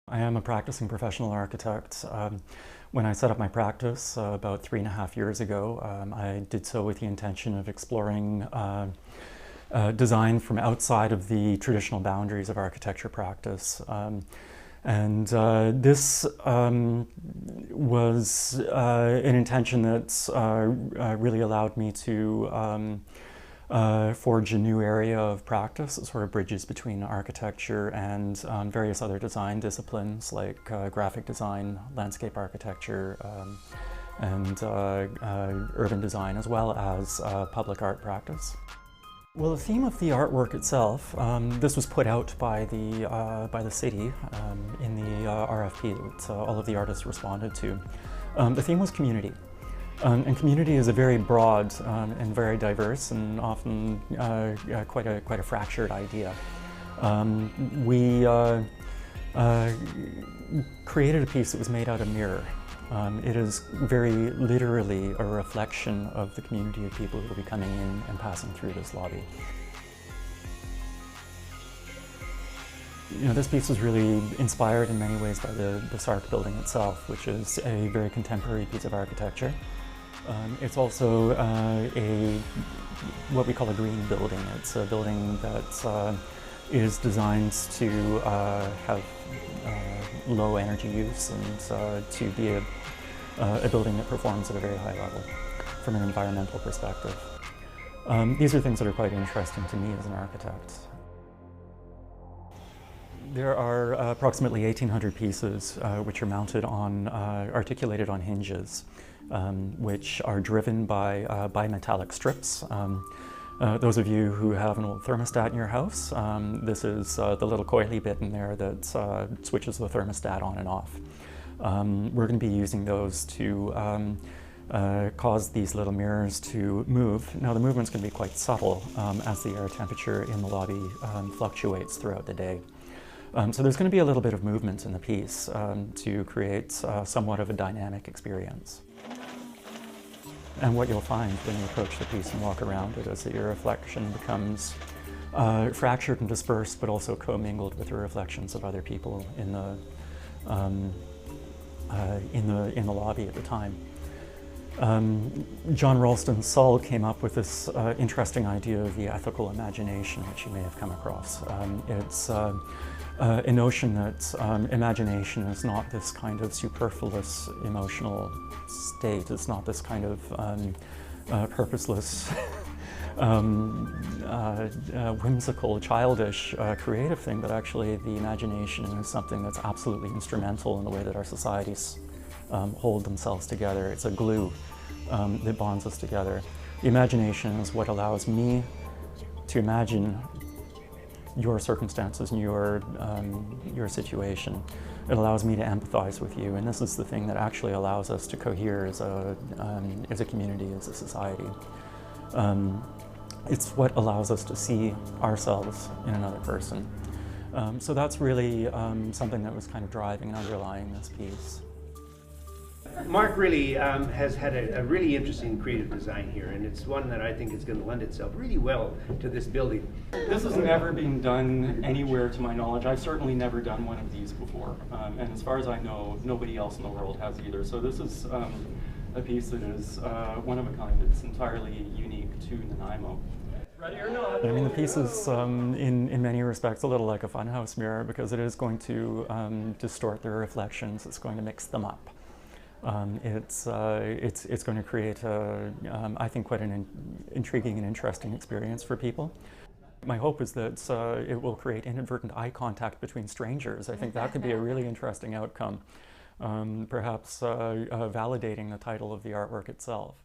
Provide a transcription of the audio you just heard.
I am a practicing professional architect. When I set up my practice about 3.5 years ago, I did so with the intention of exploring design from outside of the traditional boundaries of architecture practice. This was an intention that really allowed me to forge a new area of practice that sort of bridges between architecture and various other design disciplines like graphic design, landscape architecture, and urban design, as well as public art practice. Well, the theme of the artwork itself, this was put out by the city in the RFP that all of the artists responded to. The theme was community. And community is a very broad and very diverse and often quite a fractured idea. We created a piece that was made out of mirror. It is very literally a reflection of the community of people who will be coming in and passing through this lobby. You know, this piece was really inspired in many ways by the Sark building itself, which is a very contemporary piece of architecture. It's also what we call a green building. It's a building that is designed to have low energy use and to be a building that performs at a very high level from an environmental perspective. These are things that are quite interesting to me as an architect. There are approximately 1,800 pieces which are mounted on, articulated on hinges, which are driven by bimetallic strips. Those of you who have an old thermostat in your house, this is the little coily bit in there that switches the thermostat on and off. We're going to be using those to cause these little mirrors to move. Now the movement's going to be quite subtle as the air temperature in the lobby fluctuates throughout the day. So there's going to be a little bit of movement in the piece to create somewhat of a dynamic experience. And what you'll find when you approach the piece and walk around it is that your reflection becomes fractured and dispersed, but also commingled with the reflections of other people in the lobby at the time. John Ralston Saul came up with this interesting idea of the ethical imagination, which you may have come across. It's a notion that imagination is not this kind of superfluous emotional state. It's not this kind of purposeless, whimsical, childish, creative thing, but actually the imagination is something that's absolutely instrumental in the way that our societies hold themselves together. It's a glue that bonds us together. The imagination is what allows me to imagine your circumstances and your situation. It allows me to empathize with you, and this is the thing that actually allows us to cohere as a community, as a society. It's what allows us to see ourselves in another person. So that's really something that was kind of driving and underlying this piece. Mark really has had a really interesting creative design here, and it's one that I think is going to lend itself really well to this building. This has never been done anywhere to my knowledge. I've certainly never done one of these before, and as far as I know, nobody else in the world has either. So this is a piece that is one of a kind. It's entirely unique to Nanaimo. Ready or not? I mean, the piece is, in many respects, a little like a funhouse mirror, because it is going to distort their reflections. It's going to mix them up. It's going to create, I think, quite an intriguing and interesting experience for people. My hope is that it will create inadvertent eye contact between strangers. I think that could be a really interesting outcome, perhaps validating the title of the artwork itself.